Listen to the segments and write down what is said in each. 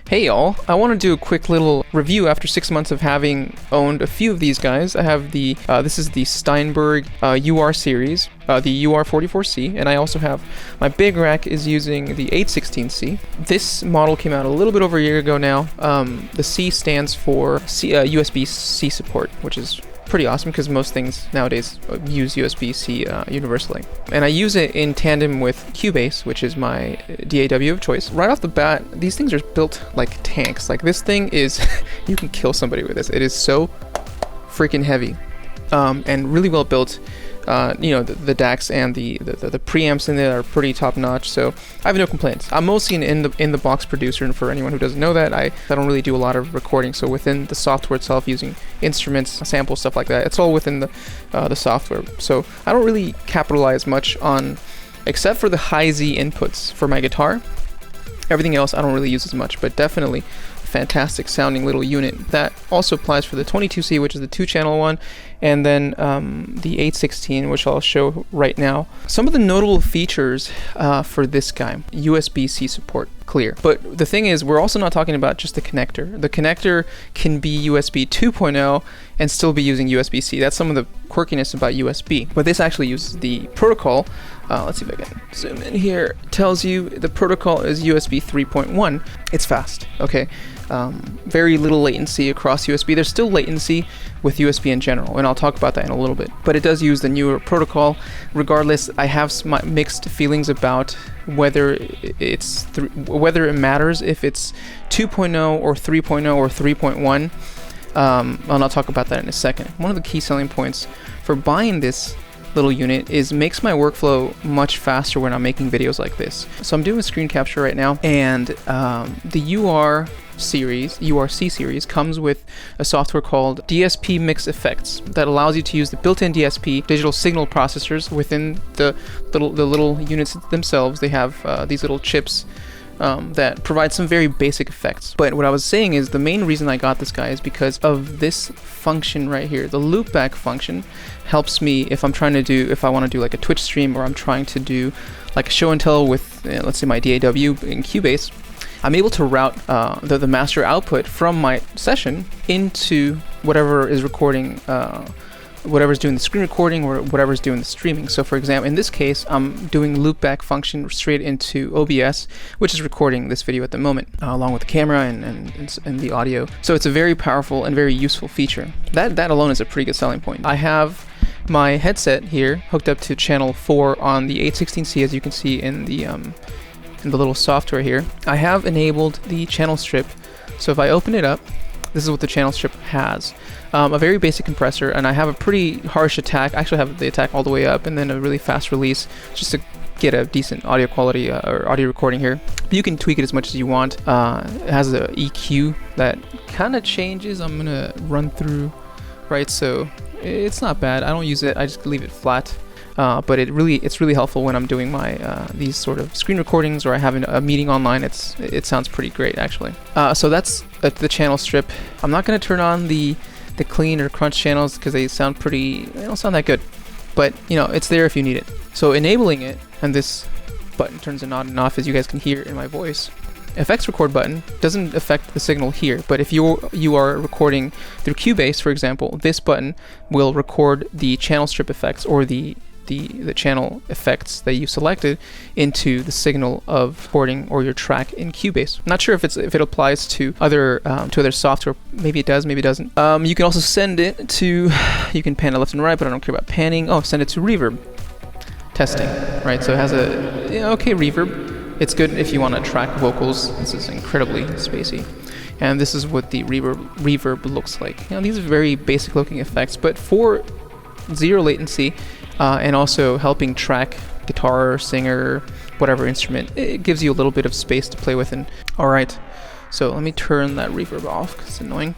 Hey y'all, I want to do a quick little review after 6 months of having owned a few of these guys. I have the, this is the Steinberg UR series, the UR44C, and I also have, my big rack is using the 816C. This model came out a little bit over a year ago now. The C stands for USB-C support, which is pretty awesome because most things nowadays use USB-C universally. And I use it in tandem with Cubase, which is my DAW of choice. Right off the bat, these things are built like tanks. Like this thing is, you can kill somebody with this. It is so freaking heavy and really well built. You know, the DACs and the preamps in there are pretty top notch, so I have no complaints. I'm mostly an in the box producer, and for anyone who doesn't know that, I don't really do a lot of recording. So within the software itself, using instruments, samples, stuff like that, it's all within the software. So I don't really capitalize much on, except for the high Z inputs for my guitar. Everything else I don't really use as much, but definitely fantastic sounding little unit. That also applies for the 22C, which is the 2-channel one, and then the 816, which I'll show right now. Some of the notable features for this guy: USB-C support, clear. But the thing is, we're also not talking about just the connector. The connector can be USB 2.0 and still be using USB-C. That's some of the quirkiness about USB. But this actually uses the protocol. Let's see if I can zoom in here. It tells you the protocol is USB 3.1. It's fast, okay? Very little latency across USB. There's still latency with USB in general, and I'll talk about that in a little bit. But it does use the newer protocol. Regardless, I have some mixed feelings about whether whether it matters if it's 2.0 or 3.0 or 3.1. And I'll talk about that in a second. One of the key selling points for buying this little unit is makes my workflow much faster when I'm making videos like this. So I'm doing a screen capture right now, and the URC series comes with a software called DSP Mix Effects that allows you to use the built-in DSP digital signal processors within the little units themselves. They have these little chips that provide some very basic effects. But what I was saying is the main reason I got this guy is because of this function right here. The loopback function helps me if I want to do like a Twitch stream, or I'm trying to do like a show and tell with, let's say, my DAW in Cubase. I'm able to route the master output from my session into whatever is recording, whatever's doing the screen recording or whatever's doing the streaming. So for example, in this case, I'm doing loopback function straight into OBS, which is recording this video at the moment, along with the camera and the audio. So it's a very powerful and very useful feature. That alone is a pretty good selling point. I have my headset here hooked up to channel 4 on the 816C, as you can see in the little software here. I have enabled the channel strip. So if I open it up, this is what the channel strip has. A very basic compressor, and I have a pretty harsh attack. I actually have the attack all the way up, and then a really fast release just to get a decent audio quality or audio recording here. But you can tweak it as much as you want. It has an EQ that kind of changes. I'm gonna run through, right? So it's not bad. I don't use it. I just leave it flat. But it's really helpful when I'm doing my these sort of screen recordings, or I have a meeting online. It sounds pretty great actually. So that's the channel strip. I'm not going to turn on the clean or crunch channels because they don't sound that good. But you know, it's there if you need it. So enabling it, and this button turns it on and off, as you guys can hear in my voice. Effects record button doesn't affect the signal here, but if you are recording through Cubase, for example, this button will record the channel strip effects or the channel effects that you selected into the signal of recording or your track in Cubase. I'm not sure if it applies to other software. Maybe it does, maybe it doesn't. You can also send it to, you can pan it left and right, but I don't care about panning. Oh, send it to reverb testing, right? So it has okay reverb. It's good if you want to track vocals. This is incredibly spacey. And this is what the reverb looks like. These are very basic looking effects, but for zero latency, and also helping track guitar, singer, whatever instrument, it gives you a little bit of space to play with. And all right, so let me turn that reverb off because it's annoying.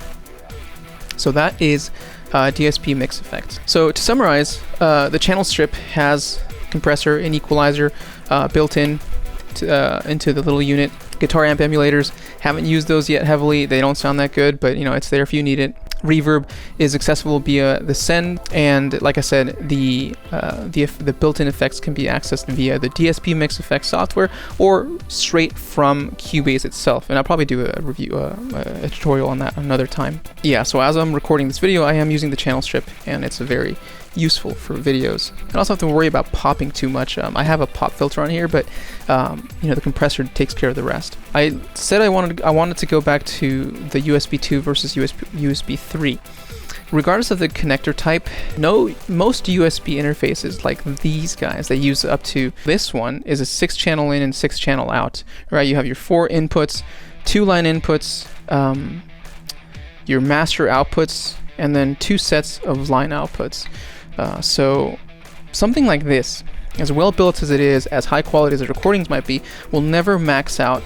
So that is DSP Mix Effects. So to summarize, the channel strip has compressor and equalizer built in into the little unit. Guitar amp emulators, haven't used those yet heavily. They don't sound that good, but you know, it's there if you need it. Reverb is accessible via the Send, and like I said, the built-in effects can be accessed via the DSP Mix Effects software or straight from Cubase itself. And I'll probably do a review, a tutorial on that another time. Yeah, so as I'm recording this video, I am using the channel strip, and it's very useful for videos. I also have to worry about popping too much. I have a pop filter on here, but you know, the compressor takes care of the rest. I said I wanted to go back to the USB 2 versus USB 3. Regardless of the connector type, most USB interfaces like these guys that use up to, this one is a 6-channel in and 6-channel out, right? You have your 4 inputs, 2 line inputs, your master outputs, and then 2 sets of line outputs. So something like this, as well built as it is, as high quality as the recordings might be, will never max out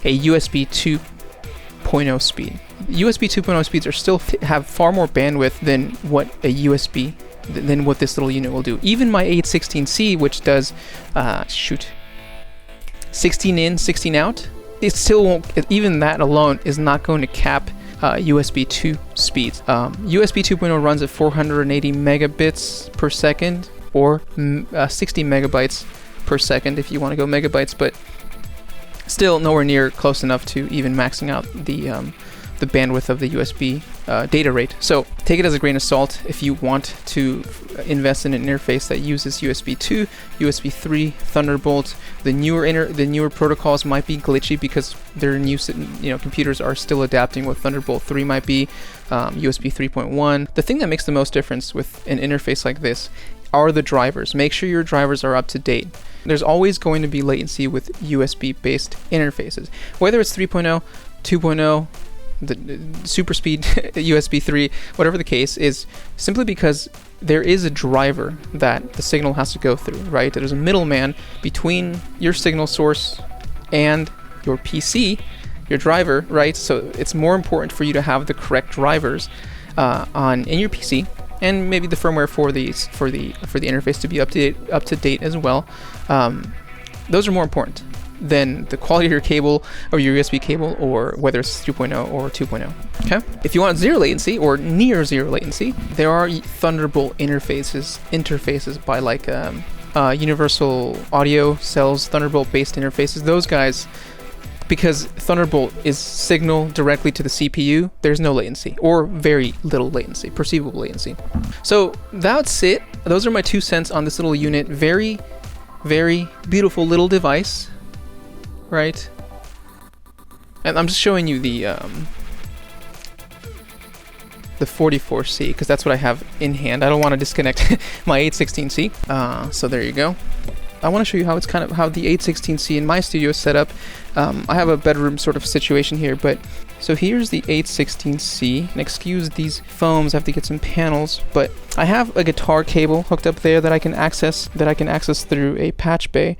a USB 2.0 speed. USB 2.0 speeds are still have far more bandwidth than what than what this little unit will do. Even my 816C, which does 16 in, 16 out, it still won't. Even that alone is not going to cap USB 2 speeds. USB 2.0 runs at 480 megabits per second, or 60 megabytes per second if you want to go megabytes, but still nowhere near close enough to even maxing out the bandwidth of the USB data rate. So take it as a grain of salt if you want to invest in an interface that uses USB 2, USB 3, Thunderbolt. The newer protocols might be glitchy because their new computers are still adapting what Thunderbolt 3 might be, USB 3.1. The thing that makes the most difference with an interface like this are the drivers. Make sure your drivers are up to date. There's always going to be latency with USB-based interfaces, whether it's 3.0, 2.0, the super speed USB 3, whatever the case is, simply because there is a driver that the signal has to go through, right? There's a middleman between your signal source and your PC, your driver, right? So it's more important for you to have the correct drivers in your PC, and maybe the firmware for the interface to be up to date as well. Those are more important than the quality of your cable or your USB cable, or whether it's 3.0 or 2.0. Okay. If you want zero latency or near zero latency, there are Thunderbolt interfaces by like Universal Audio sells Thunderbolt-based interfaces. Those guys, because Thunderbolt is signal directly to the CPU, there's no latency, or very little latency, perceivable latency. So that's it. Those are my 2 cents on this little unit. Very, very beautiful little device, right? And I'm just showing you the 44C because that's what I have in hand. I don't want to disconnect my 816C. So there you go. I want to show you how the 816C in my studio is set up. I have a bedroom sort of situation here, but so here's the 816C, and excuse these foams, I have to get some panels, but I have a guitar cable hooked up there that I can access through a patch bay.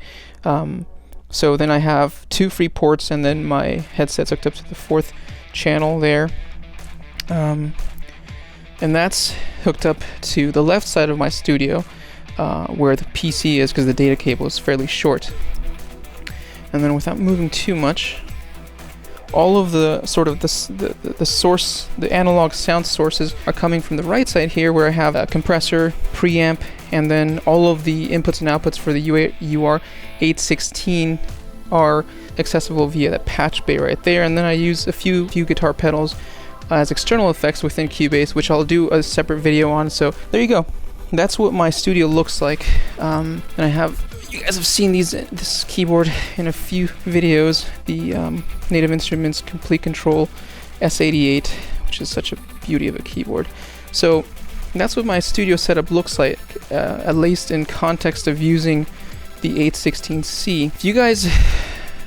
So then I have 2 free ports, and then my headset's hooked up to the 4th channel there. And that's hooked up to the left side of my studio, where the PC is, because the data cable is fairly short. And then without moving too much, all of the sort of the source, the analog sound sources are coming from the right side here, where I have a compressor, preamp, and then all of the inputs and outputs for the UR816 are accessible via that patch bay right there. And then I use a few guitar pedals as external effects within Cubase, which I'll do a separate video on. So there you go. That's what my studio looks like. And you guys have seen this keyboard in a few videos. The Native Instruments Complete Control S88, which is such a beauty of a keyboard. So that's what my studio setup looks like, at least in context of using the 816C. If you guys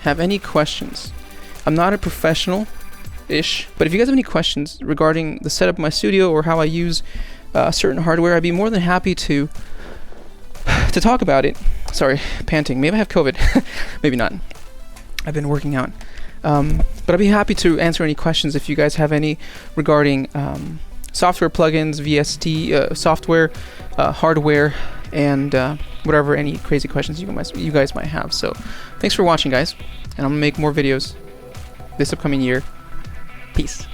have any questions, I'm not a professional-ish, but if you guys have any questions regarding the setup of my studio or how I use certain hardware, I'd be more than happy to talk about it. Sorry, panting. Maybe I have COVID. Maybe not. I've been working out. But I'd be happy to answer any questions if you guys have any regarding software plugins, VST, software, hardware, and whatever, any crazy questions you guys might have. So thanks for watching, guys. And I'm going to make more videos this upcoming year. Peace.